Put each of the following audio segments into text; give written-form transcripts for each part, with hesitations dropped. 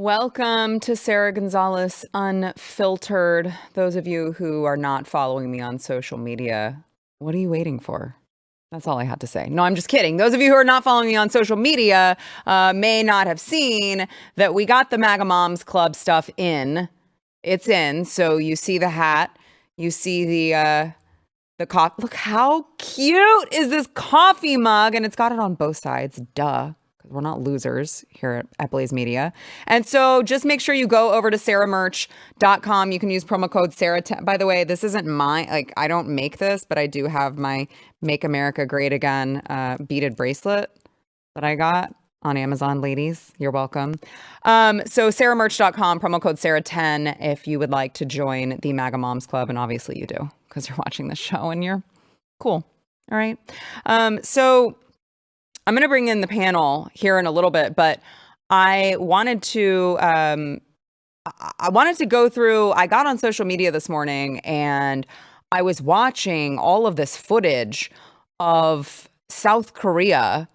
Welcome to Sara Gonzales Unfiltered. Those of you who are not following me on social media, what are you waiting for? That's all I had to say. No, I'm just kidding. Those of you who are not following me on social media may not have seen that we got the MAGA Moms Club stuff in. It's in. So you see the hat. You see the coffee. Look how cute is this coffee mug. And it's got it on both sides. Duh. We're not losers here at Blaze Media. And so just make sure you go over to saramerch.com. You can use promo code Sara10. By the way, this isn't I don't make this, but I do have my Make America Great Again beaded bracelet that I got on Amazon, ladies. You're welcome. So saramerch.com, promo code Sara10 if you would like to join the MAGA Moms Club. And obviously you do because you're watching the show and you're cool. All right. So I'm going to bring in the panel here in a little bit, but I wanted to go through, I got on social media this morning and I was watching all of this footage of South Korea,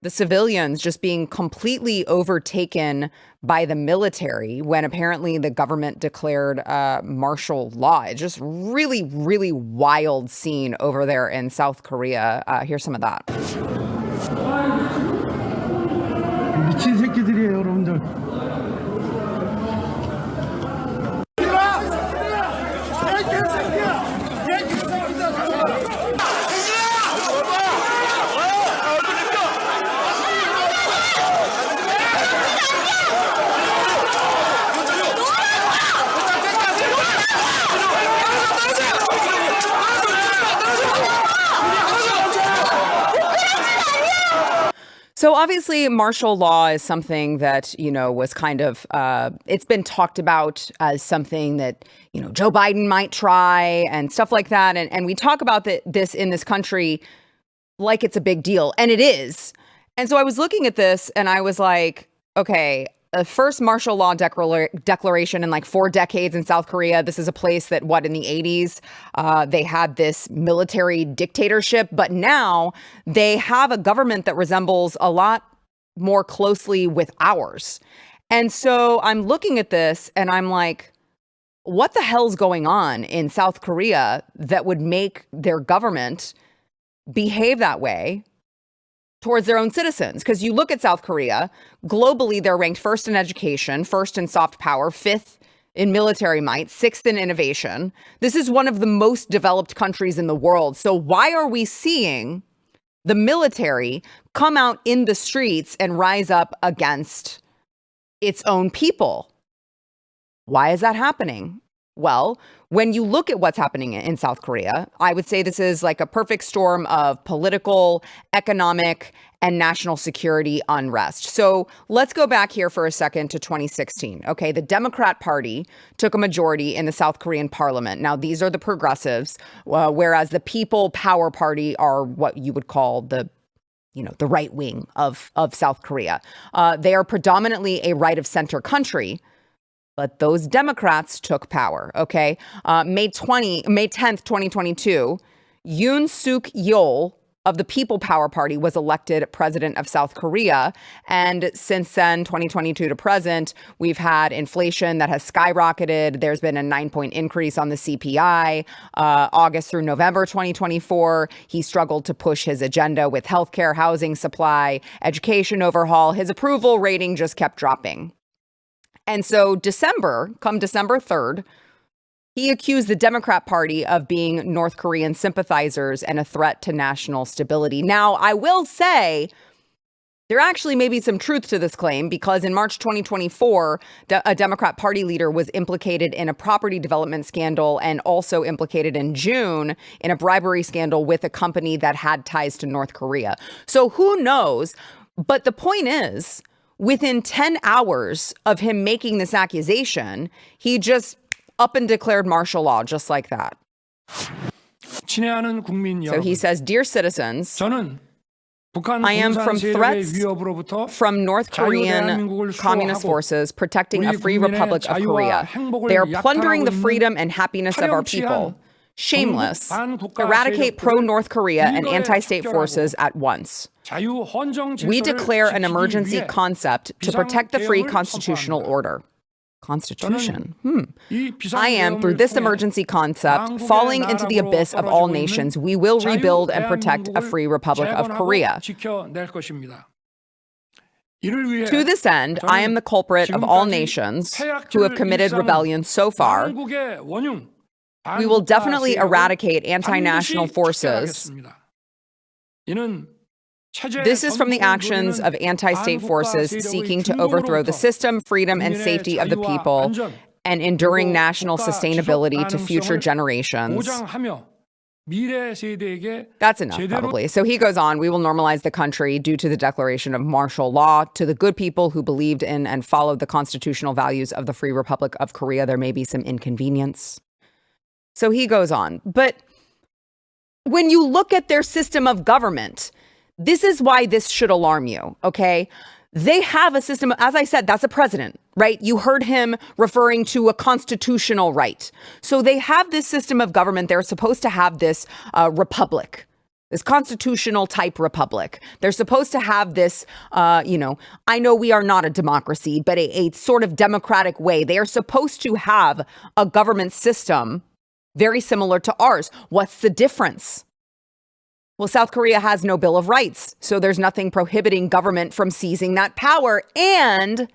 the civilians just being completely overtaken by the military when apparently the government declared martial law. It's just really, really wild scene over there in South Korea. Here's some of that. 미친 새끼들이에요, 여러분들. So obviously martial law is something that, was kind of, it's been talked about as something that, Joe Biden might try and stuff like that. And we talk about this in this country like it's a big deal. And it is. And so I was looking at this and I was like, okay, the first martial law declaration in like 4 decades in South Korea. This is a place that in the 80s, they had this military dictatorship, but now they have a government that resembles a lot more closely with ours. And so I'm looking at this and I'm like, what the hell's going on in South Korea that would make their government behave that way towards their own citizens? Because you look at South Korea, globally, they're ranked first in education, first in soft power, fifth in military might, sixth in innovation. This is one of the most developed countries in the world. So why are we seeing the military come out in the streets and rise up against its own people? Why is that happening? Well, when you look at what's happening in South Korea, I would say this is like a perfect storm of political, economic, and national security unrest. So let's go back here for a second to 2016. Okay, the Democrat Party took a majority in the South Korean parliament. Now, these are the progressives, whereas the People Power Party are what you would call the right wing of South Korea. They are predominantly a right of center country. But those Democrats took power, okay? May 10th, 2022, Yoon Suk Yeol of the People Power Party was elected president of South Korea. And since then, 2022 to present, we've had inflation that has skyrocketed. There's been a 9-point increase on the CPI. August through November 2024, he struggled to push his agenda with healthcare, housing supply, education overhaul. His approval rating just kept dropping. And so come December 3rd, he accused the Democrat Party of being North Korean sympathizers and a threat to national stability. Now, I will say there actually may be some truth to this claim because in March 2024, a Democrat Party leader was implicated in a property development scandal and also implicated in June in a bribery scandal with a company that had ties to North Korea. So who knows? But the point is, within 10 hours of him making this accusation, he just up and declared martial law just like that. So he says, "Dear citizens, I am from threats from North Korean communist forces protecting a free republic of Korea. They are plundering the freedom and happiness of our people. Shameless. Eradicate pro-North Korea and anti-state forces at once." We declare an emergency concept to protect the free constitutional order. Constitution. I am, through this emergency concept, falling into the abyss of all nations. We will rebuild and protect a free Republic of Korea. To this end, I am the culprit of all nations who have committed rebellion so far. We will definitely eradicate anti-national forces. This is from the actions of anti-state forces seeking to overthrow the system, freedom, and safety of the people, and enduring national sustainability to future generations. That's enough, probably. So he goes on, we will normalize the country due to the declaration of martial law. To the good people who believed in and followed the constitutional values of the Free Republic of Korea, there may be some inconvenience. So he goes on. But when you look at their system of government, this is why this should alarm you, okay? They have a system, as I said, that's a president, right? You heard him referring to a constitutional right. So they have this system of government. They're supposed to have this republic, this constitutional type republic. They're supposed to have this, I know we are not a democracy, but a sort of democratic way. They are supposed to have a government system very similar to ours. What's the difference? Well, South Korea has no Bill of Rights, so there's nothing prohibiting government from seizing that power. And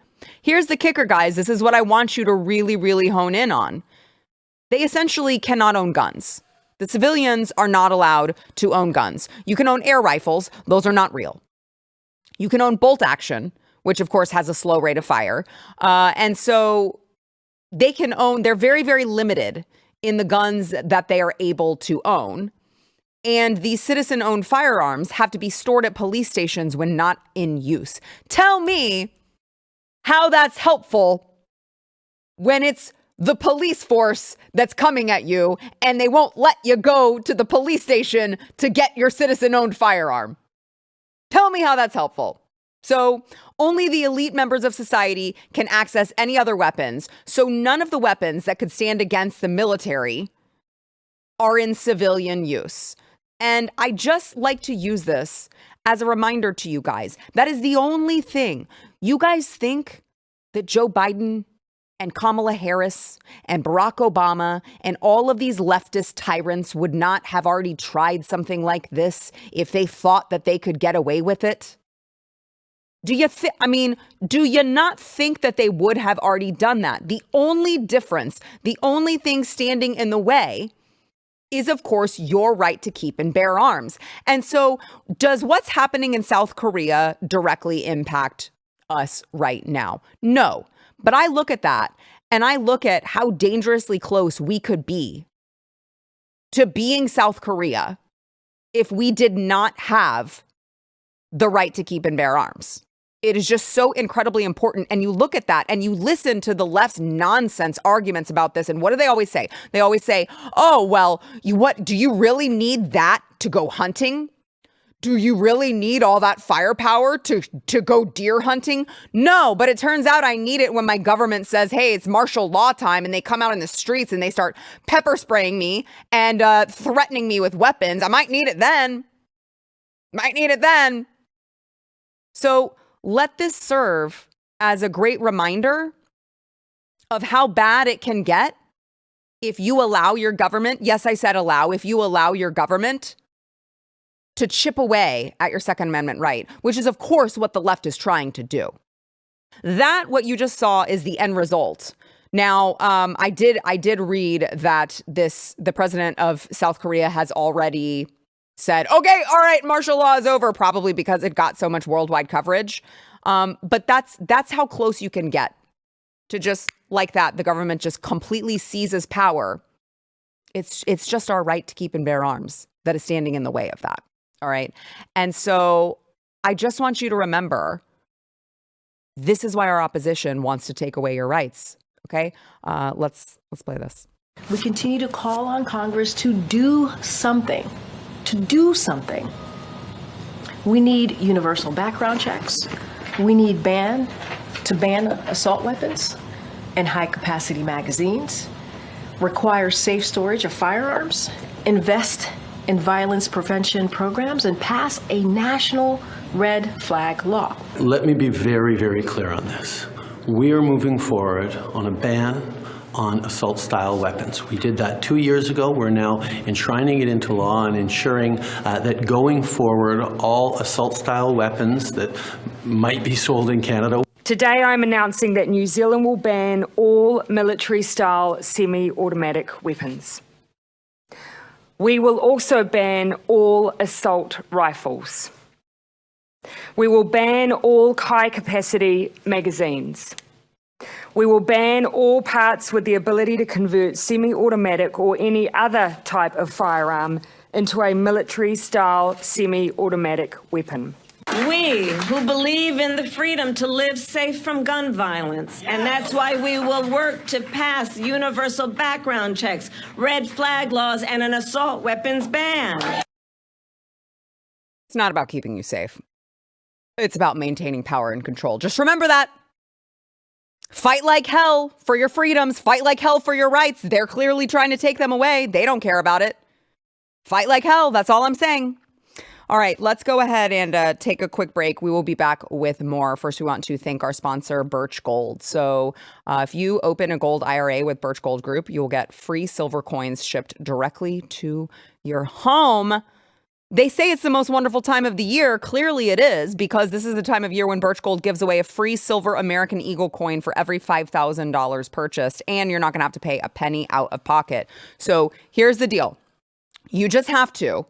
here's the kicker, guys. This is what I want you to really, really hone in on. They essentially cannot own guns. The civilians are not allowed to own guns. You can own air rifles. Those are not real. You can own bolt action, which of course has a slow rate of fire. And so they can own, they're very, very limited in the guns that they are able to own. And these citizen-owned firearms have to be stored at police stations when not in use. Tell me how that's helpful when it's the police force that's coming at you and they won't let you go to the police station to get your citizen-owned firearm. Tell me how that's helpful. So only the elite members of society can access any other weapons. So none of the weapons that could stand against the military are in civilian use. And I just like to use this as a reminder to you guys. That is the only thing. You guys think that Joe Biden and Kamala Harris and Barack Obama and all of these leftist tyrants would not have already tried something like this if they thought that they could get away with it? Do you not think that they would have already done that? The only difference, the only thing standing in the way is, of course, your right to keep and bear arms. And so does what's happening in South Korea directly impact us right now? No. But I look at that and I look at how dangerously close we could be to being South Korea if we did not have the right to keep and bear arms. It is just so incredibly important. And you look at that and you listen to the left's nonsense arguments about this. And what do they always say? They always say, oh, well, do you really need that to go hunting? Do you really need all that firepower to go deer hunting? No, but it turns out I need it when my government says, hey, it's martial law time, and they come out in the streets and they start pepper spraying me and threatening me with weapons. I might need it then. So let this serve as a great reminder of how bad it can get if you allow your government, yes, I said allow, if you allow your government to chip away at your Second Amendment right, which is, of course, what the left is trying to do. That, what you just saw, is the end result. Now, I did read that the president of South Korea has already said, okay, all right, martial law is over, probably because it got so much worldwide coverage. But that's how close you can get to just like that. The government just completely seizes power. It's just our right to keep and bear arms that is standing in the way of that. All right. And so I just want you to remember, this is why our opposition wants to take away your rights. Okay. Let's play this. We continue to call on Congress to do something. We need universal background checks. We need ban assault weapons and high-capacity magazines. Require safe storage of firearms. Invest in violence prevention programs and pass a national red flag law. Let me be very, very clear on this. We are moving forward on a ban on assault-style weapons. We did that 2 years ago. We're now enshrining it into law and ensuring that going forward, all assault-style weapons that might be sold in Canada. Today I'm announcing that New Zealand will ban all military-style semi-automatic weapons. We will also ban all assault rifles. We will ban all high-capacity magazines. We will ban all parts with the ability to convert semi-automatic or any other type of firearm into a military-style semi-automatic weapon. We who believe in the freedom to live safe from gun violence, and that's why we will work to pass universal background checks, red flag laws, and an assault weapons ban. It's not about keeping you safe. It's about maintaining power and control. Just remember that. Fight like hell for your freedoms. Fight like hell for your rights. They're clearly trying to take them away. They don't care about it. Fight like hell. That's all I'm saying. All right, let's go ahead and take a quick break. We will be back with more. First, we want to thank our sponsor, Birch Gold. So if you open a gold IRA with Birch Gold Group, you will get free silver coins shipped directly to your home. They say it's the most wonderful time of the year. Clearly it is, because this is the time of year when Birch Gold gives away a free silver American Eagle coin for every $5,000 purchased, and you're not going to have to pay a penny out of pocket. So here's the deal. You just have to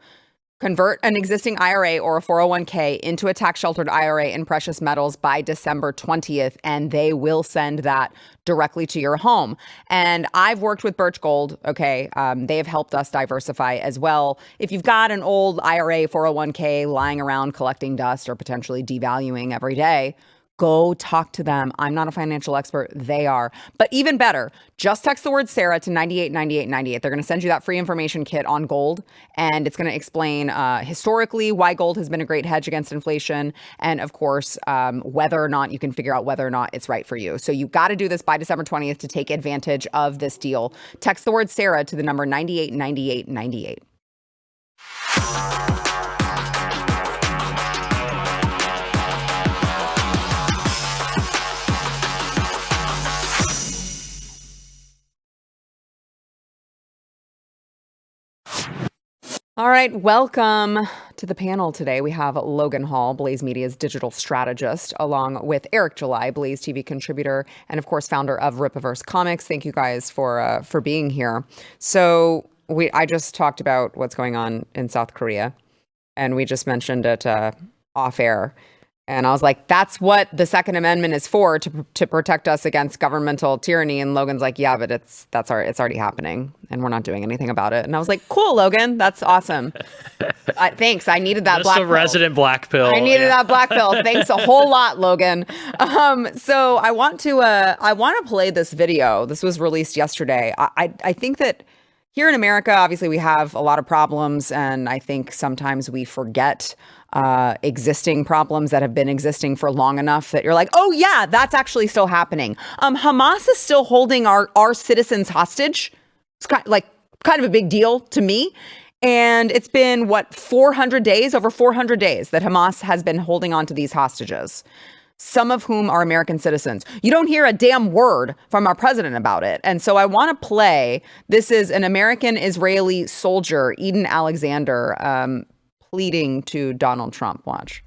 convert an existing IRA or a 401k into a tax-sheltered IRA in precious metals by December 20th, and they will send that directly to your home. And I've worked with Birch Gold, okay? They have helped us diversify as well. If you've got an old IRA, 401k lying around collecting dust or potentially devaluing every day, go talk to them. I'm not a financial expert. They are. But even better, just text the word Sarah to 989898. They're going to send you that free information kit on gold, and it's going to explain historically why gold has been a great hedge against inflation, and of course, whether or not you can figure out whether or not it's right for you. So you got to do this by December 20th to take advantage of this deal. Text the word Sarah to the number 989898. All right, welcome to the panel today. We have Logan Hall, Blaze Media's digital strategist, along with Eric July, Blaze TV contributor, and of course, founder of Rippaverse Comics. Thank you guys for being here. So I just talked about what's going on in South Korea, and we just mentioned it off air. And I was like, that's what the Second Amendment is for, to protect us against governmental tyranny. And Logan's like, yeah, but it's already happening and we're not doing anything about it. And I was like, cool, Logan, that's awesome. Thanks. I needed that black pill. Just a resident black pill. I needed that black pill. Thanks a whole lot, Logan. So I want to play this video. This was released yesterday. I think that here in America, obviously, we have a lot of problems, and I think sometimes we forget existing problems that have been existing for long enough that you're like, oh yeah, that's actually still happening. Hamas is still holding our citizens hostage. It's kind of a big deal to me. And it's been, over 400 days that Hamas has been holding on to these hostages, some of whom are American citizens. You don't hear a damn word from our president about it. And so I want to play, this is an American-Israeli soldier, Eden Alexander, pleading to Donald Trump. Watch.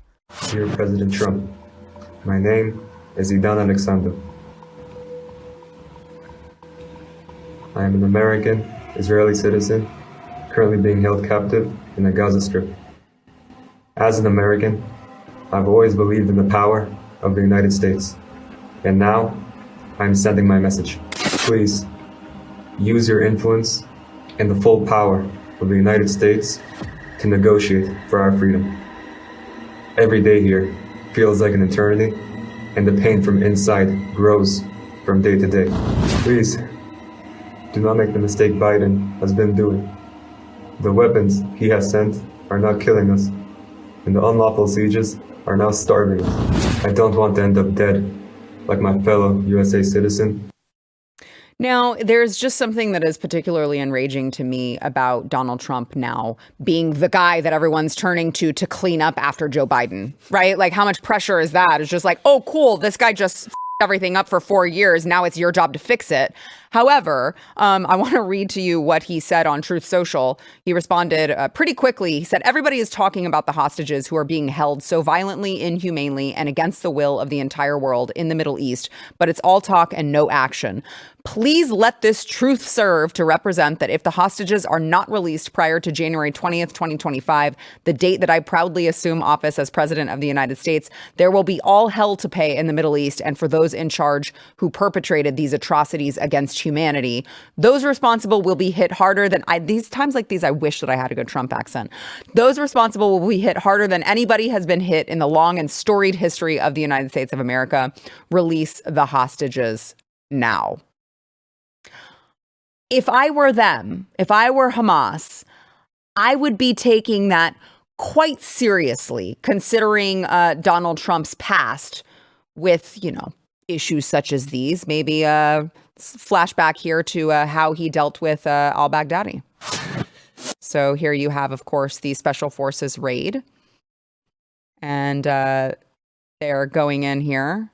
Dear President Trump, my name is Eden Alexander. I am an American Israeli citizen currently being held captive in the Gaza Strip. As an American, I've always believed in the power of the United States, and now I'm sending my message. Please use your influence and the full power of the United States to negotiate for our freedom. Every day here feels like an eternity, and the pain from inside grows from day to day. Please, do not make the mistake Biden has been doing. The weapons he has sent are not killing us, and the unlawful sieges are now starving us. I don't want to end up dead like my fellow USA citizen. Now, there's just something that is particularly enraging to me about Donald Trump now being the guy that everyone's turning to clean up after Joe Biden, right? Like, how much pressure is that? It's just like, oh, cool, this guy just everything up for 4 years. Now it's your job to fix it. However, I want to read to you what he said on Truth Social. He responded pretty quickly. He said, everybody is talking about the hostages who are being held so violently, inhumanely, and against the will of the entire world in the Middle East, but it's all talk and no action. Please let this truth serve to represent that if the hostages are not released prior to January 20th, 2025, the date that I proudly assume office as president of the United States, there will be all hell to pay in the Middle East and for those in charge who perpetrated these atrocities against humanity. Those responsible will be hit harder than these times like these, I wish that I had a good Trump accent. Those responsible will be hit harder than anybody has been hit in the long and storied history of the United States of America. Release the hostages now. If I were them, if I were Hamas, I would be taking that quite seriously, considering Donald Trump's past with, issues such as these. Maybe a flashback here to how he dealt with al-Baghdadi. So here you have, of course, the Special Forces raid. And they're going in here.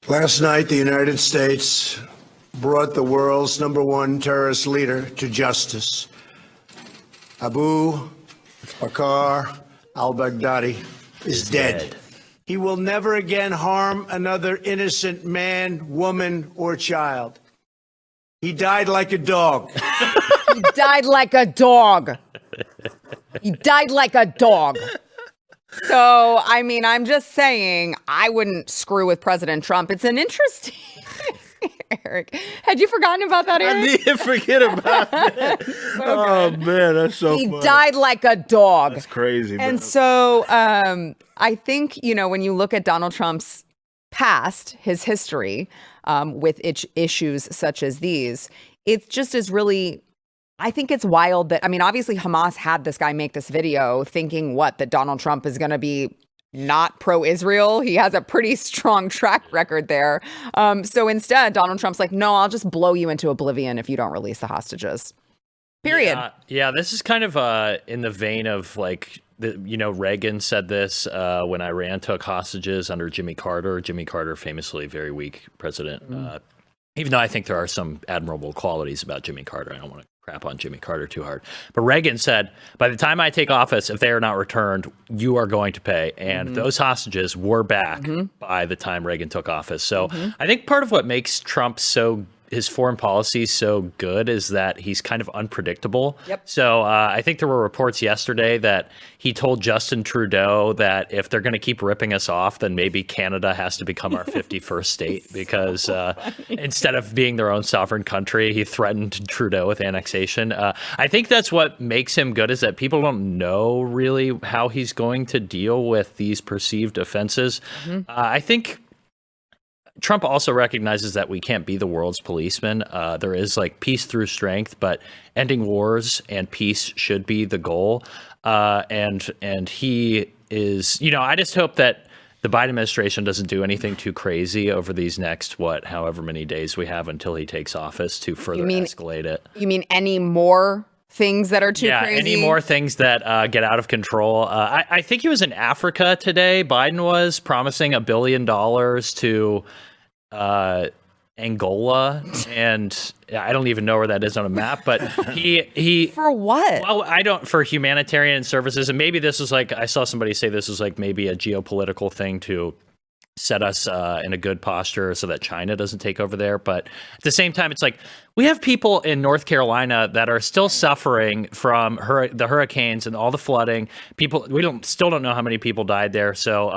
Last night, the United States brought the world's #1 terrorist leader to justice. Abu Bakr al-Baghdadi is dead. He will never again harm another innocent man, woman, or child. He died like a dog. He died like a dog. He died like a dog. So, I mean, I'm just saying, I wouldn't screw with President Trump. It's an interesting... Eric, had you forgotten about that, Eric? I did forget about that. Oh, man, that's so funny. He died like a dog. That's crazy, man. And so I think, when you look at Donald Trump's past, his history with issues such as these, it just is really... I think it's wild that, obviously Hamas had this guy make this video thinking that Donald Trump is going to be not pro-Israel. He has a pretty strong track record there. So instead, Donald Trump's like, no, I'll just blow you into oblivion if you don't release the hostages. Period. Yeah, this is kind of in the vein of Reagan said this when Iran took hostages under Jimmy Carter. Jimmy Carter, famously very weak president. Even though I think there are some admirable qualities about Jimmy Carter. I don't want to crap on Jimmy Carter too hard. But Reagan said, by the time I take office, if they are not returned, you are going to pay. And those hostages were back by the time Reagan took office. So I think part of what makes Trump his foreign policy so good is that he's kind of unpredictable. Yep. So I think there were reports yesterday that he told Justin Trudeau that if they're going to keep ripping us off, then maybe Canada has to become our 51st state because instead of being their own sovereign country, he threatened Trudeau with annexation. I think that's what makes him good, is that people don't know really how he's going to deal with these perceived offenses. I think Trump also recognizes that we can't be the world's policeman. There is peace through strength, but ending wars and peace should be the goal. And he is, I just hope that the Biden administration doesn't do anything too crazy over these next, however many days we have until he takes office to further escalate it. You mean any more things that are too crazy? Yeah, any more things that get out of control. I think he was in Africa today. Biden was promising $1 billion to Angola, and I don't even know where that is on a map, but he for what? Well, for humanitarian services, and maybe this is I saw somebody say this is maybe a geopolitical thing to set us in a good posture so that China doesn't take over there. But at the same time, it's we have people in North Carolina that are still suffering from the hurricanes and all the flooding. Still don't know how many people died there. So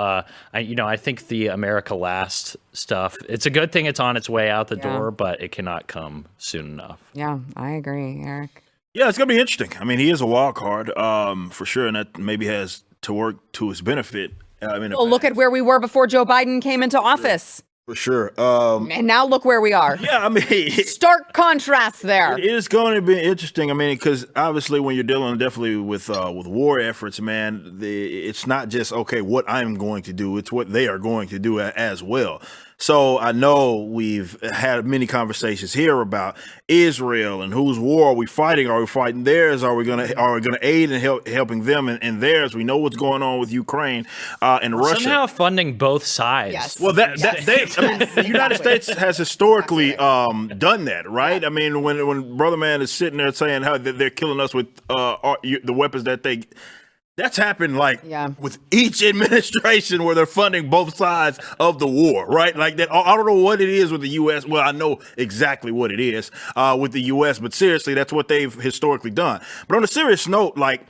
I think the America Last stuff, it's a good thing it's on its way out the door, but it cannot come soon enough. Yeah, I agree, Eric. Yeah, it's gonna be interesting. He is a wild card for sure, and that maybe has to work to his benefit. Look at where we were before Joe Biden came into office. For sure. And now look where we are. Yeah, stark contrast there. It is going to be interesting. Because obviously when you're dealing definitely with war efforts, man, it's not just, okay, what I'm going to do. It's what they are going to do as well. So I know we've had many conversations here about Israel and whose war are we fighting? Are we fighting theirs? Are we gonna aid in helping them in theirs? We know what's going on with Ukraine and Russia. Somehow funding both sides. Yes. Well, the United States has historically done that, right? I mean, when Brother Man is sitting there saying how they're killing us with the weapons that that's happened with each administration where they're funding both sides of the war, right? Like that. I don't know what it is with the U.S. Well, I know exactly what it is with the U.S., but seriously, that's what they've historically done. But on a serious note, like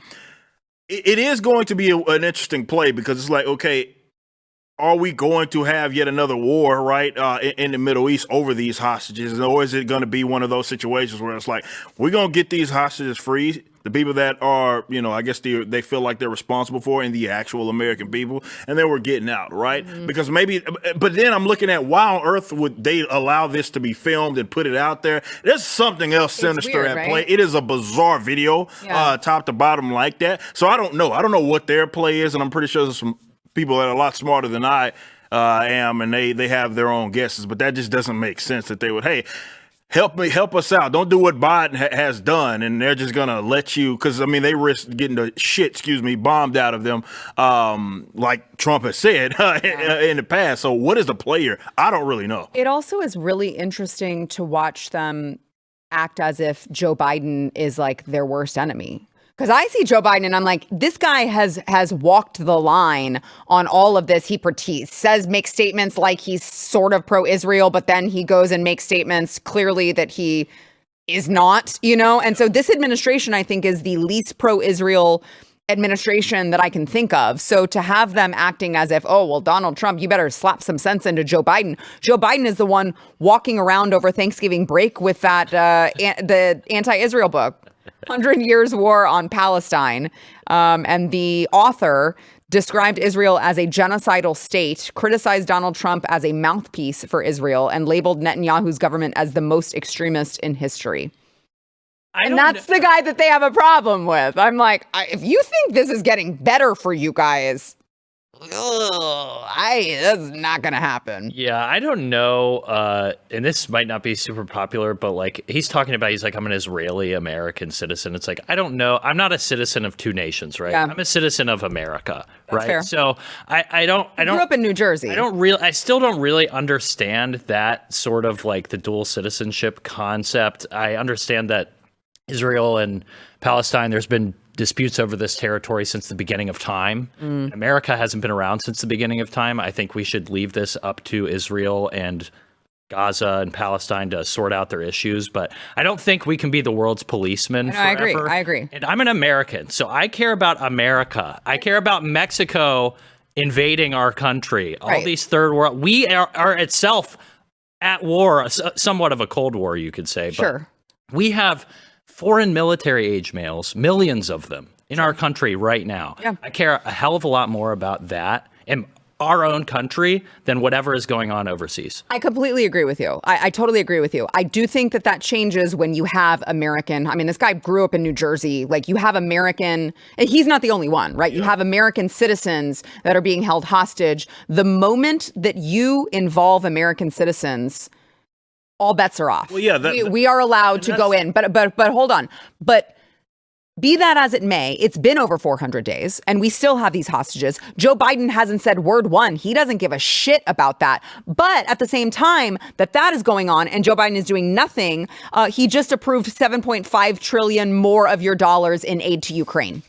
it is going to be an interesting play because it's like, okay, are we going to have yet another war, right, in the Middle East over these hostages? Or is it going to be one of those situations where it's like, we're going to get these hostages free, the people that are, I guess they feel like they're responsible for, and the actual American people, and then we're getting out, right? Mm-hmm. Because but then I'm looking at why on earth would they allow this to be filmed and put it out there? There's something else sinister at play. It is a bizarre video, top to bottom like that. So I don't know. I don't know what their play is, and I'm pretty sure there's some people that are a lot smarter than I am, and they have their own guesses, but that just doesn't make sense that they would, hey, help us out. Don't do what Biden has done, and they're just gonna let you, because they risk getting the shit, bombed out of them, like Trump has said in the past. So what is the player? I don't really know. It also is really interesting to watch them act as if Joe Biden is like their worst enemy. Because I see Joe Biden and I'm like, this guy has walked the line on all of this. He makes statements like he's sort of pro-Israel, but then he goes and makes statements clearly that he is not, And so this administration, I think, is the least pro-Israel administration that I can think of. So to have them acting as if, oh, well, Donald Trump, you better slap some sense into Joe Biden. Joe Biden is the one walking around over Thanksgiving break with that the anti-Israel book. 100 Years War on Palestine. And the author described Israel as a genocidal state, criticized Donald Trump as a mouthpiece for Israel, and labeled Netanyahu's government as the most extremist in history. And that's the guy that they have a problem with. I'm like, if you think this is getting better for you guys, that's not gonna happen. Yeah, I don't know. And this might not be super popular, but like he's like, I'm an Israeli American citizen. It's like, I don't know. I'm not a citizen of two nations, right? Yeah. I'm a citizen of America, right? Fair. So I grew up in New Jersey. I still don't really understand that sort of like the dual citizenship concept. I understand that Israel and Palestine, there's been disputes over this territory since the beginning of time. America hasn't been around since the beginning of time. I think we should leave this up to Israel and Gaza and Palestine to sort out their issues, but I don't think we can be the world's policeman forever. I agree. And I'm an American, so I care about America. I care about Mexico invading our country. All these third world, we are itself at war, somewhat of a Cold War, you could say. Sure. But we have foreign military age males, millions of them in our country right now. Yeah. I care a hell of a lot more about that in our own country than whatever is going on overseas. I completely agree with you. I totally agree with you. I do think that changes when you have American. This guy grew up in New Jersey. Like, you have American, and he's not the only one, right? Yeah. You have American citizens that are being held hostage. The moment that you involve American citizens, all bets are off. Well, yeah, we are allowed to go in, but hold on. But be that as it may, it's been over 400 days and we still have these hostages. Joe Biden hasn't said word one. He doesn't give a shit about that. But at the same time that is going on and Joe Biden is doing nothing, he just approved $7.5 trillion more of your dollars in aid to Ukraine.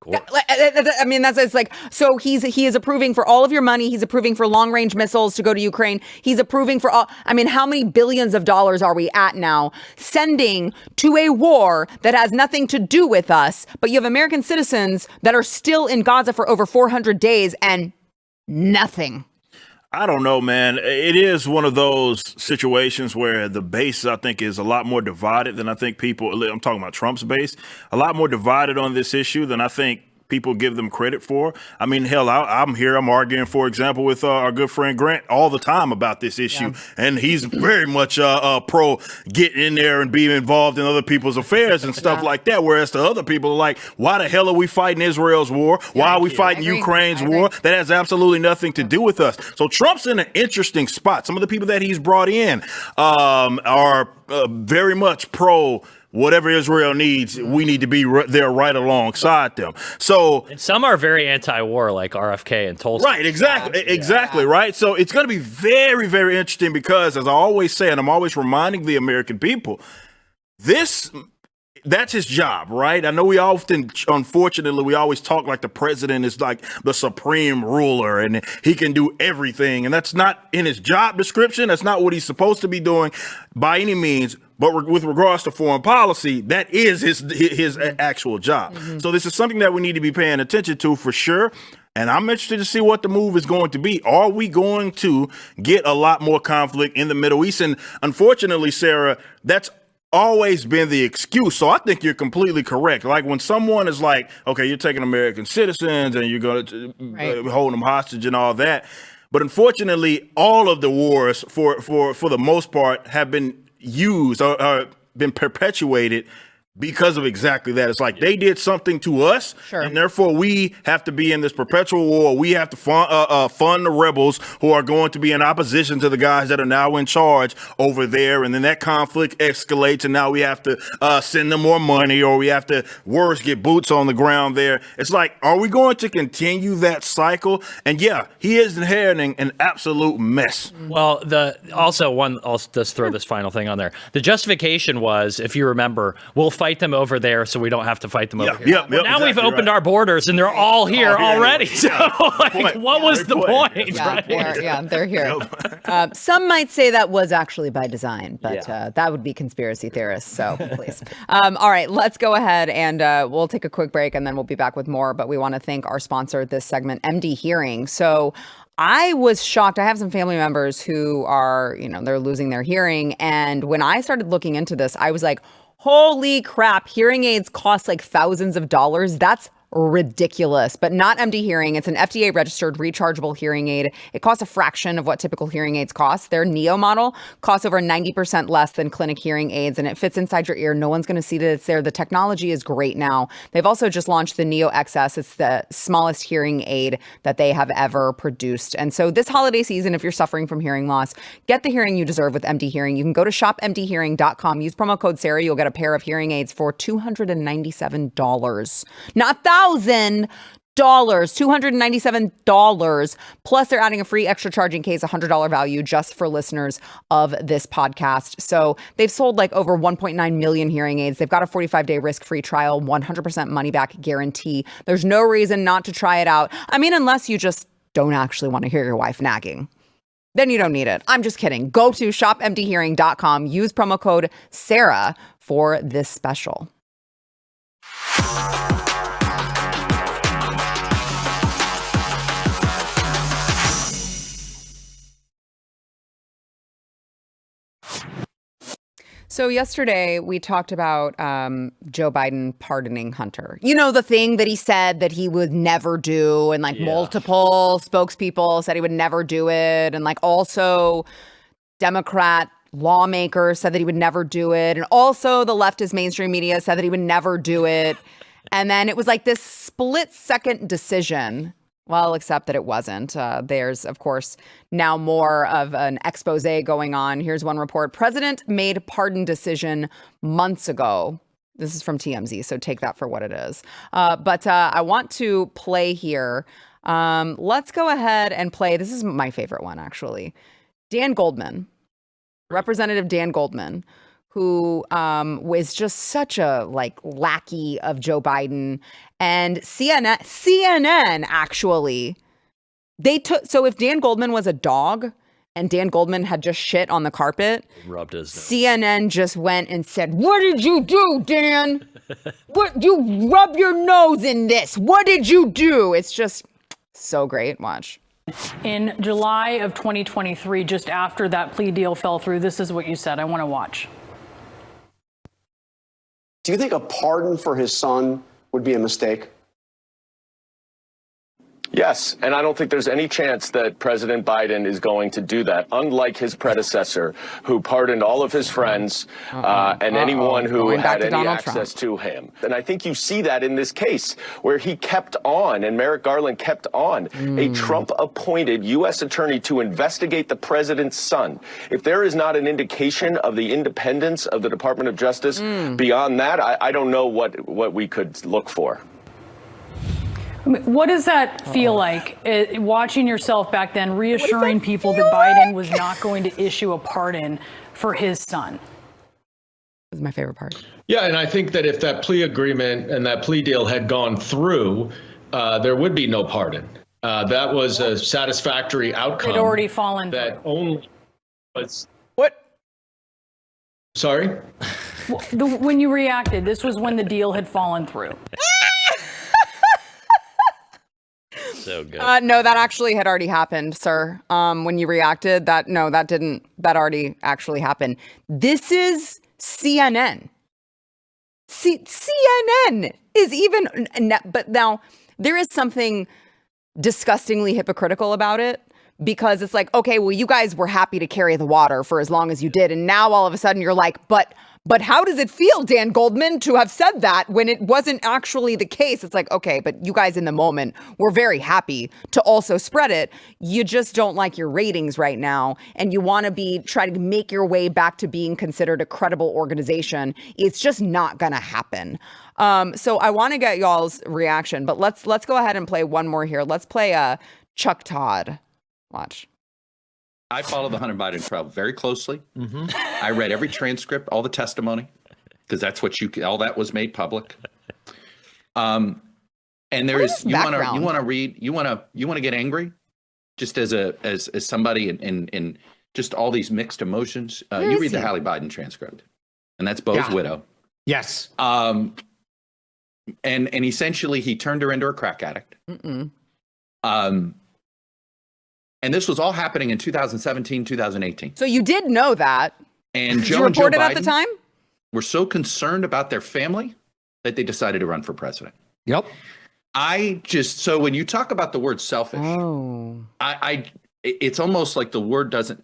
Cool. It's like, so he is approving for all of your money. He's approving for long range missiles to go to Ukraine. He's approving for all. How many billions of dollars are we at now sending to a war that has nothing to do with us? But you have American citizens that are still in Gaza for over 400 days and nothing. I don't know, man. It is one of those situations where the base, I think, is a lot more divided than I think people, I'm talking about Trump's base, a lot more divided on this issue than I think people give them credit for. I mean, hell, I'm arguing, for example, with our good friend Grant all the time about this issue, and he's very much pro getting in there and being involved in other people's affairs and stuff like that, whereas the other people are like, why the hell are we fighting Israel's war? Why are we fighting Ukraine's war? That has absolutely nothing to do with us. So Trump's in an interesting spot. Some of the people that he's brought in are very much pro whatever Israel needs. We need to be there right alongside them. So and some are very anti-war, like RFK and Tulsa. Right, exactly, right? So it's going to be very, very interesting because, as I always say, and I'm always reminding the American people, that's his job, right? I know unfortunately, we always talk like the president is like the supreme ruler and he can do everything. And that's not in his job description. That's not what he's supposed to be doing by any means. But with regards to foreign policy, that is his actual job. So this is something that we need to be paying attention to for sure. And I'm interested to see what the move is going to be. Are we going to get a lot more conflict in the Middle East? And unfortunately, Sarah, that's always been the excuse. So I think you're completely correct. Like when someone is like, okay, you're taking American citizens and you're going to hold them hostage and all that. But unfortunately, all of the wars for the most part have been used or been perpetuated because of exactly that. It's like they did something to us, and therefore we have to be in this perpetual war. We have to fund the rebels who are going to be in opposition to the guys that are now in charge over there. And then that conflict escalates, and now we have to send them more money, or we have to, worse, get boots on the ground there. It's like, are we going to continue that cycle? And yeah, he is inheriting an absolute mess. Well, I'll just throw this final thing on there. The justification was, if you remember, we'll fight them over there so we don't have to fight them over here. Now exactly we've opened our borders and they're all here already. So what was the point? They're here. Some might say that was actually by design, but that would be conspiracy theorists. So please. All right, let's go ahead and we'll take a quick break and then we'll be back with more. But we want to thank our sponsor this segment, MD Hearing. So I was shocked. I have some family members who are, they're losing their hearing. And when I started looking into this, I was like, holy crap, hearing aids cost like thousands of dollars. That's ridiculous, but not MD Hearing. It's an FDA registered rechargeable hearing aid. It costs a fraction of what typical hearing aids cost. Their Neo model costs over 90% less than clinic hearing aids, and it fits inside your ear. No one's going to see that it's there. The technology is great now. They've also just launched the Neo XS. It's the smallest hearing aid that they have ever produced. And so this holiday season, if you're suffering from hearing loss, get the hearing you deserve with MD Hearing. You can go to shopmdhearing.com. Use promo code Sarah. You'll get a pair of hearing aids for $297. Not $1,000, $297. Plus, they're adding a free extra charging case, $100 value just for listeners of this podcast. So they've sold like over 1.9 million hearing aids. They've got a 45-day risk-free trial, 100% money-back guarantee. There's no reason not to try it out. I mean, unless you just don't actually want to hear your wife nagging. Then you don't need it. I'm just kidding. Go to shopmdhearing.com. Use promo code Sarah for this special. So yesterday we talked about Joe Biden pardoning Hunter. You know, the thing that he said that he would never do, and like multiple spokespeople said he would never do it. And like also Democrat lawmakers said that he would never do it. And also the leftist mainstream media said that he would never do it. And then it was like this split-second decision. Well, except that it wasn't. There's, of course, now more of an expose going on. Here's one report. President made pardon decision months ago. This is from TMZ, so take that for what it is. But I want to play here. Let's go ahead and play. This is my favorite one, actually. Dan Goldman, Representative Dan Goldman, who was just such a lackey of Joe Biden. And CNN actually, so if Dan Goldman was a dog and Dan Goldman had just shit on the carpet, rubbed his nose. CNN just went and said, "What did you do, Dan? What, you rub your nose in this? What did you do?" It's just so great. Watch. In July of 2023, just after that plea deal fell through, this is what you said. I want to watch. Do you think a pardon for his son would be a mistake? Yes, and I don't think there's any chance that President Biden is going to do that, unlike his predecessor, who pardoned all of his friends and anyone who had any access to him. And I think you see that in this case, where he kept on, and Merrick Garland kept on, a Trump-appointed U.S. attorney to investigate the president's son. If there is not an indication of the independence of the Department of Justice beyond that, I don't know what we could look for. I mean, what does that feel like, watching yourself back then, reassuring people that Biden was not going to issue a pardon for his son? This is my favorite part. Yeah, and I think that if that plea agreement and that plea deal had gone through, there would be no pardon. That was a satisfactory outcome. It had already fallen that through. Only was. What? Sorry? When you reacted, this was when the deal had fallen through. So good. No, that actually had already happened, sir. When you reacted, that already actually happened. This is CNN. CNN is even, but now there is something disgustingly hypocritical about it, because it's like, okay, well, you guys were happy to carry the water for as long as you did, and now all of a sudden you're like, but how does it feel, Dan Goldman, to have said that when it wasn't actually the case? It's like, okay, but you guys in the moment were very happy to also spread it. You just don't like your ratings right now, and you want to try to make your way back to being considered a credible organization. It's just not going to happen. So I want to get y'all's reaction, but let's go ahead and play one more here. Let's play Chuck Todd. Watch. I follow the Hunter Biden trial very closely. I read every transcript, all the testimony, because that's what all that was made public. And there is you want to read, you want to get angry, just as somebody in just all these mixed emotions. You read the Hallie Biden transcript, and that's Bo's widow. Yes. And essentially he turned her into a crack addict. And this was all happening in 2017, 2018. So you did know that. And Joe and Joe Biden at the time were so concerned about their family that they decided to run for president. Yep. So when you talk about the word selfish, it's almost like the word doesn't,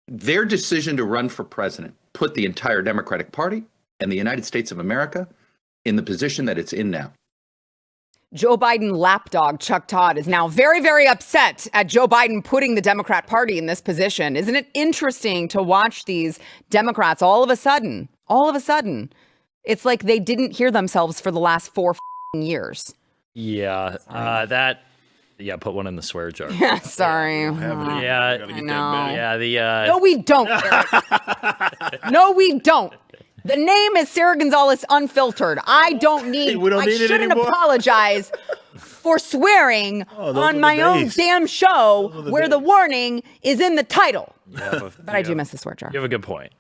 their decision to run for president put the entire Democratic Party and the United States of America in the position that it's in now. Joe Biden lapdog Chuck Todd is now very, very upset at Joe Biden putting the Democrat Party in this position. Isn't it interesting to watch these Democrats all of a sudden, it's like they didn't hear themselves for the last 4 years. Yeah, put one in the swear jar. Yeah, sorry. Yeah, I know. Yeah, No, we don't, Eric. No, we don't. The name is Sara Gonzales Unfiltered. I shouldn't apologize for swearing on my own damn show where the warning is in the title. But I do miss the swear jar. You have a good point.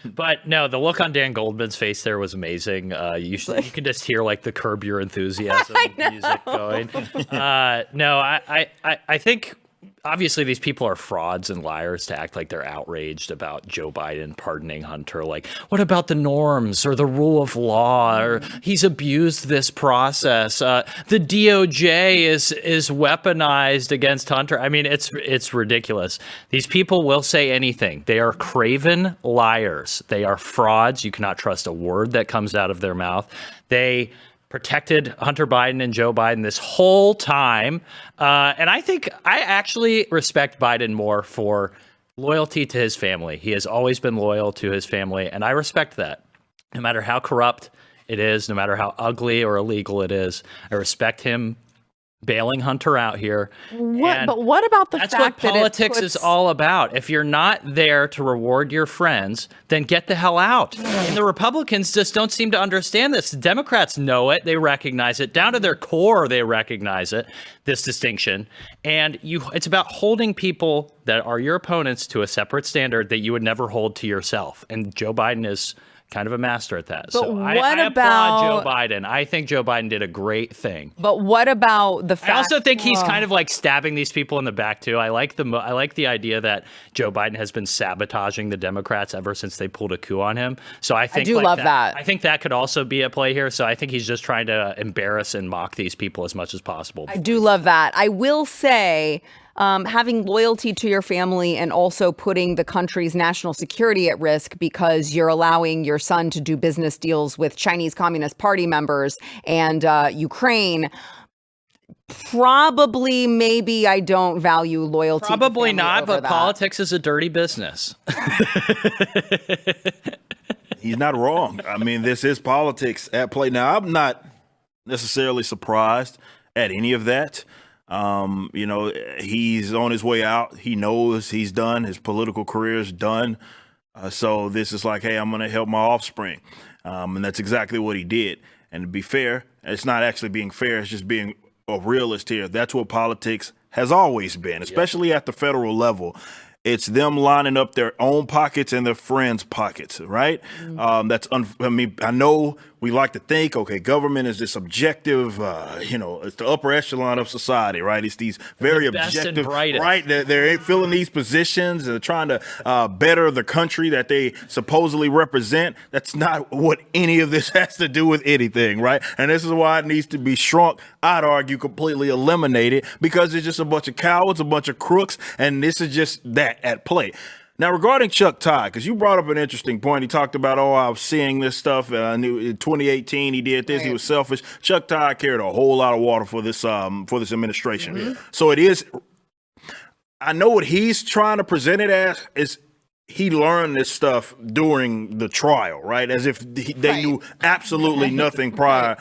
But no, the look on Dan Goldman's face there was amazing. You can just hear like the Curb Your Enthusiasm music going. I think obviously these people are frauds and liars to act like they're outraged about Joe Biden pardoning Hunter. Like, what about the norms or the rule of law? Or he's abused this process. The DOJ is weaponized against Hunter. I mean, it's ridiculous. These people will say anything. They are craven liars. They are frauds. You cannot trust a word that comes out of their mouth. They protected Hunter Biden and Joe Biden this whole time. And I think I actually respect Biden more for loyalty to his family. He has always been loyal to his family, and I respect that. No matter how corrupt it is, no matter how ugly or illegal it is, I respect him bailing Hunter out here. But what about the fact that that's what politics is all about. If you're not there to reward your friends, then get the hell out. And the Republicans just don't seem to understand this. The Democrats know it. They recognize it. Down to their core, they recognize it, this distinction. And it's about holding people that are your opponents to a separate standard that you would never hold to yourself. And Joe Biden is kind of a master at that. But So I applaud Joe Biden. I think Joe Biden did a great thing. But what about the fact? I also think he's kind of like stabbing these people in the back too. I like the idea that Joe Biden has been sabotaging the Democrats ever since they pulled a coup on him. So I think I do love that. I think that could also be at play here. So I think he's just trying to embarrass and mock these people as much as possible. I do love that. I will say, having loyalty to your family and also putting the country's national security at risk because you're allowing your son to do business deals with Chinese Communist Party members and Ukraine. Probably, maybe I don't value loyalty. Probably not, but that. Politics is a dirty business. He's not wrong. I mean, this is politics at play. Now, I'm not necessarily surprised at any of that. He's on his way out. He knows he's done. His political career is done. So this is like, hey, I'm going to help my offspring. And that's exactly what he did. And to be fair, it's not actually being fair. It's just being a realist here. That's what politics has always been, especially at the federal level. It's them lining up their own pockets and their friends' pockets, right? I know we like to think, okay, government is this objective, it's the upper echelon of society, right? It's these very objective, right? They're filling these positions. They're trying to better the country that they supposedly represent. That's not what any of this has to do with anything, right? And this is why it needs to be shrunk. I'd argue completely eliminated because it's just a bunch of cowards, a bunch of crooks, and this is just that at play. Now, regarding Chuck Todd, because you brought up an interesting point. He talked about, I was seeing this stuff. I knew in 2018 he did this. Right. He was selfish. Chuck Todd carried a whole lot of water for this administration. Mm-hmm. So it is. I know what he's trying to present it as is. He learned this stuff during the trial, right? As if they knew absolutely nothing prior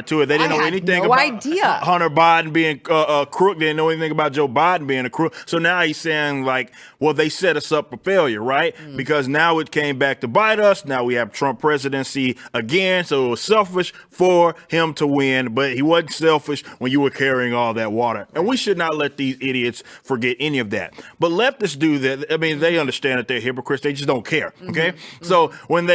to it. They didn't know anything about Hunter Biden being a crook. They didn't know anything about Joe Biden being a crook. So now he's saying like, well, they set us up for failure, right? Because now it came back to bite us. Now we have Trump presidency again. So it was selfish for him to win, but he wasn't selfish when you were carrying all that water. And we should not let these idiots forget any of that. But leftists do that. I mean, they understand that they're hypocrites. They just don't care. Okay. Mm-hmm. So when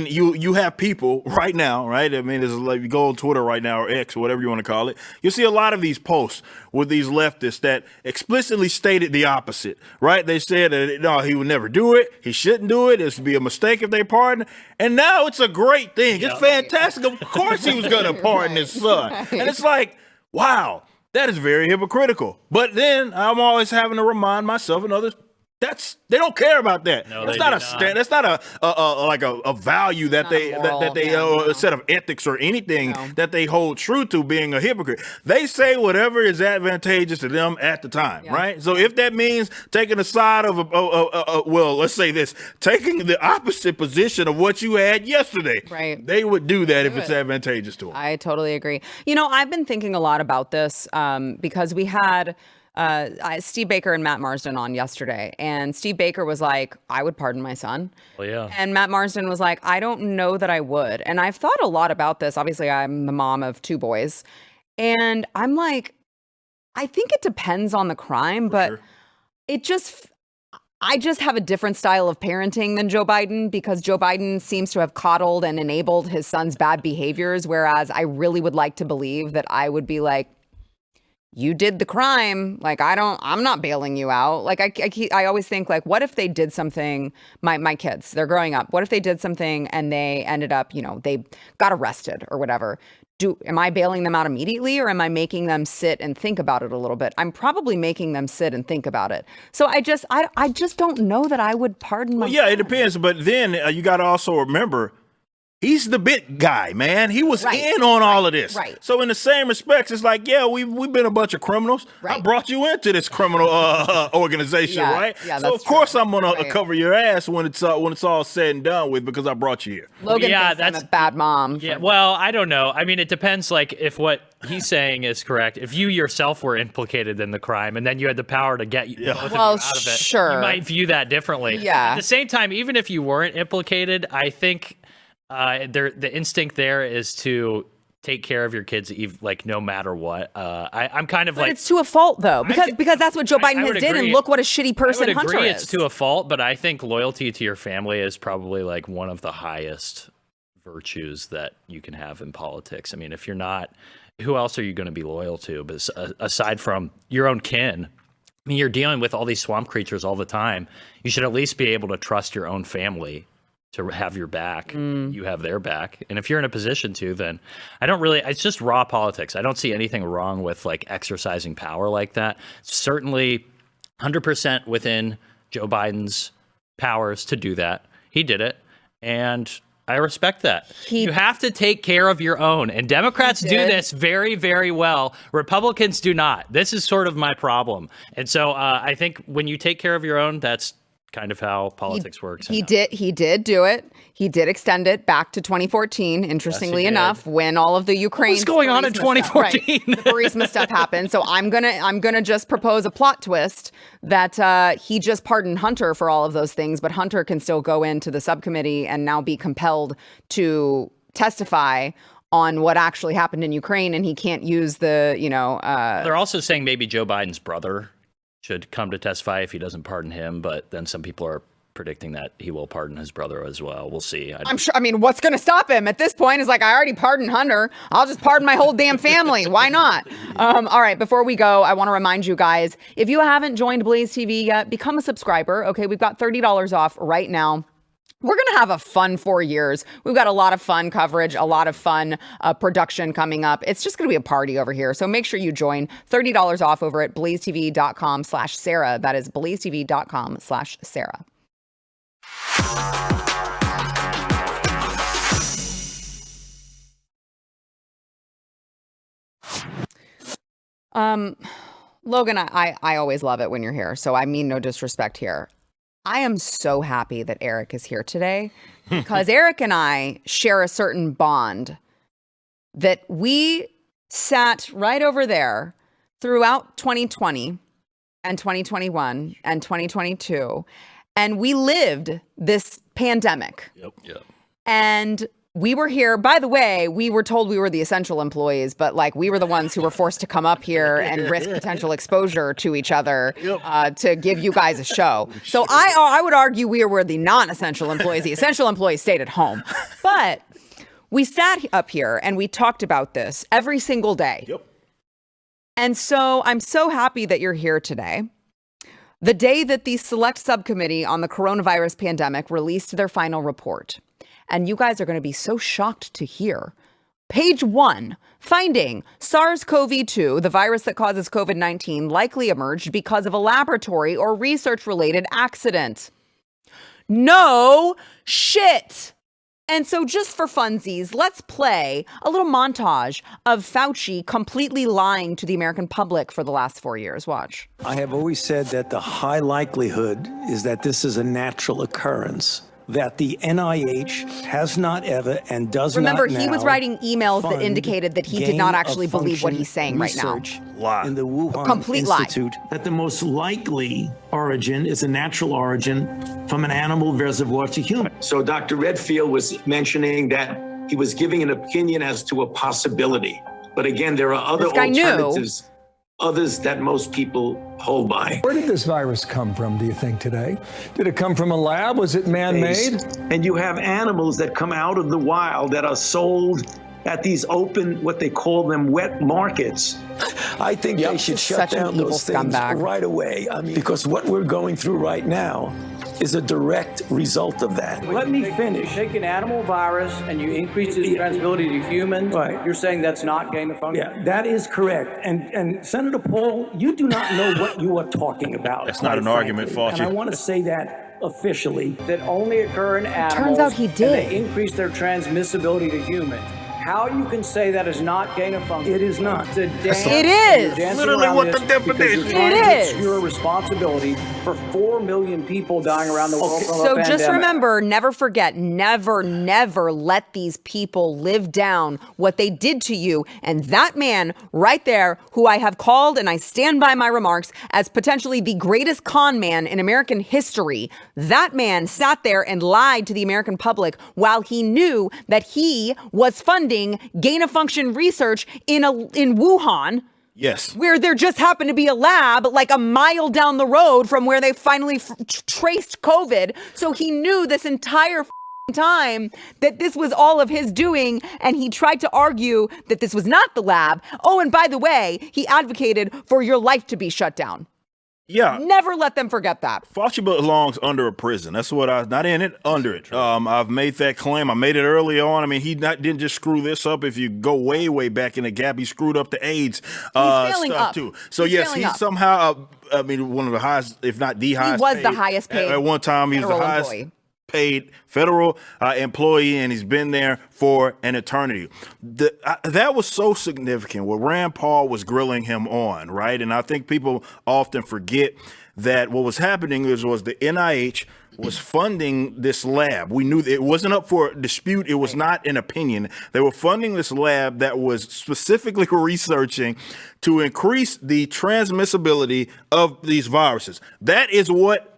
you have people right now, right? I mean, there's like, you go on Twitter right now or X or whatever you want to call it. You see a lot of these posts with these leftists that explicitly stated the opposite, right? They said that, no, he would never do it. He shouldn't do it. This would be a mistake if they pardon. And now it's a great thing. It's fantastic. Of course he was going to pardon his son. And it's like, wow, that is very hypocritical. But then I'm always having to remind myself and others, they don't care about that. No, that's not a value that a set of ethics or anything that they hold true to being a hypocrite. They say whatever is advantageous to them at the time, right? So if that means taking the side of let's say this, taking the opposite position of what you had yesterday, right? They would do that if it's advantageous to them. I totally agree. I've been thinking a lot about this because we had Steve Baker and Matt Marsden on yesterday, and Steve Baker was like, I would pardon my son. Well, yeah. And Matt Marsden was like, I don't know that I would. And I've thought a lot about this. Obviously, I'm the mom of 2 boys. And I'm like, I think it depends on the crime, but I just have a different style of parenting than Joe Biden because Joe Biden seems to have coddled and enabled his son's bad behaviors, whereas I really would like to believe that I would be like, you did the crime. Like, I'm not bailing you out. Like, I always think, like, what if they did something, my kids, they're growing up. What if they did something and they ended up, they got arrested or whatever? Am I bailing them out immediately, or am I making them sit and think about it a little bit? I'm probably making them sit and think about it. So I just don't know that I would pardon my son. Yeah, it depends. But then you got to also remember, he's the big guy, man. He was in on all of this. Right. So in the same respects, it's like, yeah, we've been a bunch of criminals. Right. I brought you into this criminal organization, right? Yeah, so of course I'm gonna cover your ass when it's all said and done with because I brought you here. Logan thinks I'm a bad mom. Yeah. Well, I don't know. I mean, it depends. Like, if what he's saying is correct, if you yourself were implicated in the crime and then you had the power to get both of you out of it, you might view that differently. Yeah. At the same time, even if you weren't implicated, I think the instinct there is to take care of your kids, like no matter what. I'm kind of but it's to a fault though, because that's what Joe Biden has did, and look what a shitty person Hunter is. I would agree it's to a fault, but I think loyalty to your family is probably like one of the highest virtues that you can have in politics. I mean, if you're not, who else are you going to be loyal to? But aside from your own kin, I mean, you're dealing with all these swamp creatures all the time. You should at least be able to trust your own family to have your back. You have their back. And if you're in a position to, then it's just raw politics. I don't see anything wrong with like exercising power like that. Certainly 100% within Joe Biden's powers to do that. He did it. And I respect that. You have to take care of your own. And Democrats do this very, very well. Republicans do not. This is sort of my problem. And so I think when you take care of your own, that's kind of how politics works. He did do it. He did extend it back to 2014, interestingly enough, when all of the Ukraine What's going on in 2014? The Burisma stuff happened. So I'm gonna just propose a plot twist that he just pardoned Hunter for all of those things, but Hunter can still go into the subcommittee and now be compelled to testify on what actually happened in Ukraine, and he can't use the, They're also saying maybe Joe Biden's brother should come to testify if he doesn't pardon him, but then some people are predicting that he will pardon his brother as well. We'll see. I'm sure. I mean, what's going to stop him at this point is like, I already pardoned Hunter. I'll just pardon my whole damn family. Why not? All right. Before we go, I want to remind you guys, if you haven't joined Blaze TV yet, become a subscriber. Okay. We've got $30 off right now. We're going to have a fun 4 years. We've got a lot of fun coverage, a lot of fun production coming up. It's just going to be a party over here. So make sure you join. $30 off over at blazetv.com/Sarah. That is blazetv.com/Sarah. Logan, I always love it when you're here. So I mean no disrespect here. I am so happy that Eric is here today because Eric and I share a certain bond that we sat right over there throughout 2020 and 2021 and 2022, and we lived this pandemic. Yep. And we were here, by the way, we were told we were the essential employees, but like we were the ones who were forced to come up here and risk potential exposure to each other to give you guys a show. So I would argue we were the non-essential employees. The essential employees stayed at home. But we sat up here and we talked about this every single day. Yep. And so I'm so happy that you're here today. The day that the Select Subcommittee on the Coronavirus Pandemic released their final report. And you guys are going to be so shocked to hear. Page 1, finding SARS-CoV-2, the virus that causes COVID-19, likely emerged because of a laboratory or research-related accident. No shit. And so just for funsies, let's play a little montage of Fauci completely lying to the American public for the last 4 years. Watch. I have always said that the high likelihood is that this is a natural occurrence, that the NIH has not ever and does Remember, not now he was writing emails that indicated that he did not actually believe what he's saying right now. In the Wuhan Complete Institute, that the most likely origin is a natural origin from an animal reservoir to human. So Dr. Redfield was mentioning that he was giving an opinion as to a possibility. But again, there are other alternatives, others that most people hold by. Where did this virus come from, do you think, today? Did it come from a lab? Was it man-made? And you have animals that come out of the wild that are sold at these open, what they call them, wet markets. I think they should shut down those things right away. I mean, because what we're going through right now is a direct result of that. Let me finish. You take an animal virus and you increase its transmissibility to humans. Right. You're saying that's not gain of function? Yeah, that is correct. And Senator Paul, you do not know what you are talking about. That's not an argument, Fauci. And I want to say that officially. That only occur in animals. Turns out he did. And they increase their transmissibility to humans. How you can say that is not gain of function? It is not. It is. Literally what the definition. It is. Your responsibility for 4 million people dying around the world from a pandemic. So just remember, never forget, never let these people live down what they did to you. And that man right there, who I have called, and I stand by my remarks, as potentially the greatest con man in American history, that man sat there and lied to the American public while he knew that he was funding funding gain-of-function research in Wuhan. Yes. Where there just happened to be a lab like a mile down the road from where they finally traced COVID. So he knew this entire time that this was all of his doing, and he tried to argue that this was not the lab. Oh, and by the way, he advocated for your life to be shut down. Yeah. Never let them forget that. Fauci belongs under a prison. That's what not in it, under it. I've made that claim. I made it early on. I mean, he didn't just screw this up. If you go way, way back in the gap, he screwed up the AIDS stuff too. So yes, he's somehow, I mean, one of the highest, if not the highest. He was the highest paid. At one time, he was the highest paid federal employee, and he's been there for an eternity. That was so significant what Rand Paul was grilling him on, right? And I think people often forget that what was happening was the NIH was funding this lab. We knew that it wasn't up for dispute. It was not an opinion. They were funding this lab that was specifically researching to increase the transmissibility of these viruses. That is what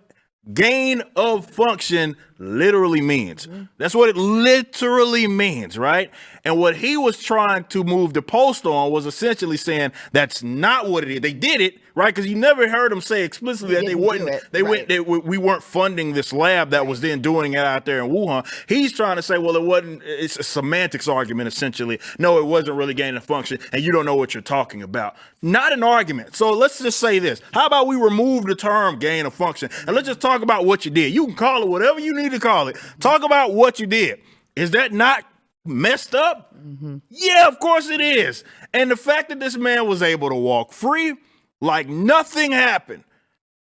gain of function literally means. That's what it literally means, right? And what he was trying to move the post on was essentially saying that's not what it is. They did it, right? Because you never heard them say explicitly that they wouldn't. We weren't funding this lab that was then doing it out there in Wuhan. He's trying to say, well, it wasn't. It's a semantics argument essentially. No, it wasn't really gain of function, and you don't know what you're talking about. Not an argument. So let's just say this. How about we remove the term gain of function and let's just talk about what you did. You can call it whatever you need to call it. Talk about what you did. Is that not messed up? Yeah, of course it is. And the fact that this man was able to walk free like nothing happened.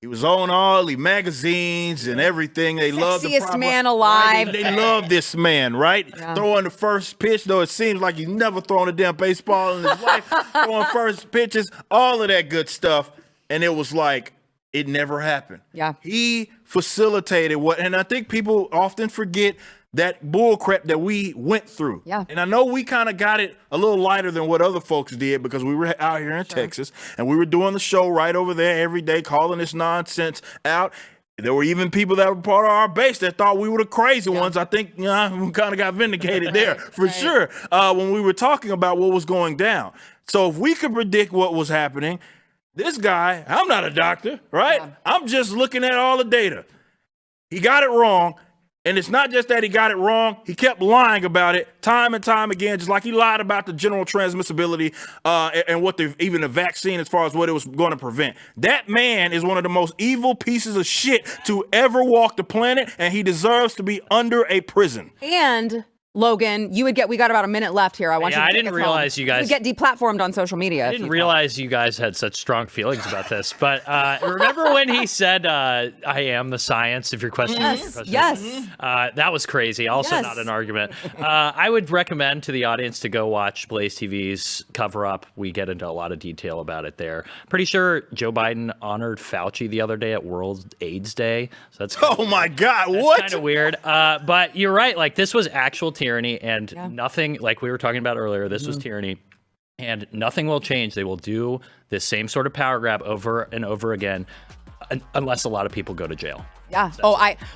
He was on all the magazines and everything. They love the sexiest man alive. Right? They love this man, right? Yeah. Throwing the first pitch, though it seems like he's never thrown a damn baseball in his life. Throwing first pitches, all of that good stuff. And it was like, it never happened. Yeah. He facilitated what, and I think people often forget that bull crap that we went through. Yeah. And I know we kind of got it a little lighter than what other folks did because we were out here in Texas and we were doing the show right over there every day, calling this nonsense out. There were even people that were part of our base that thought we were the crazy ones. I think we kind of got vindicated there for sure when we were talking about what was going down. So if we could predict what was happening, this guy, I'm not a doctor, right? Yeah. I'm just looking at all the data. He got it wrong. And it's not just that he got it wrong. He kept lying about it time and time again, just like he lied about the general transmissibility and what even the vaccine as far as what it was going to prevent. That man is one of the most evil pieces of shit to ever walk the planet, and he deserves to be under a prison. And Logan, we got about a minute left here. I didn't realize you guys would get deplatformed on social media. I didn't realize you guys had such strong feelings about this. But remember when he said, I am the science if you're questioning your president? Yes. That was crazy. Also not an argument. I would recommend to the audience to go watch BlazeTV's Cover Up. We get into a lot of detail about it there. Pretty sure Joe Biden honored Fauci the other day at World AIDS Day. So that's oh my God, what? Kind of weird. But you're right. Like this was actual tyranny, and nothing, like we were talking about earlier, this was tyranny, and nothing will change. They will do this same sort of power grab over and over again, unless a lot of people go to jail. Yeah.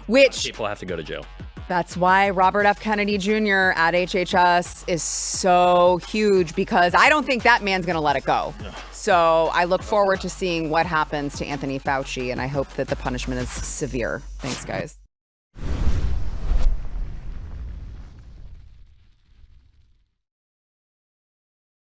Which people have to go to jail. That's why Robert F. Kennedy Jr. at HHS is so huge, because I don't think that man's going to let it go. No. So I look forward to seeing what happens to Anthony Fauci, and I hope that the punishment is severe. Thanks, guys.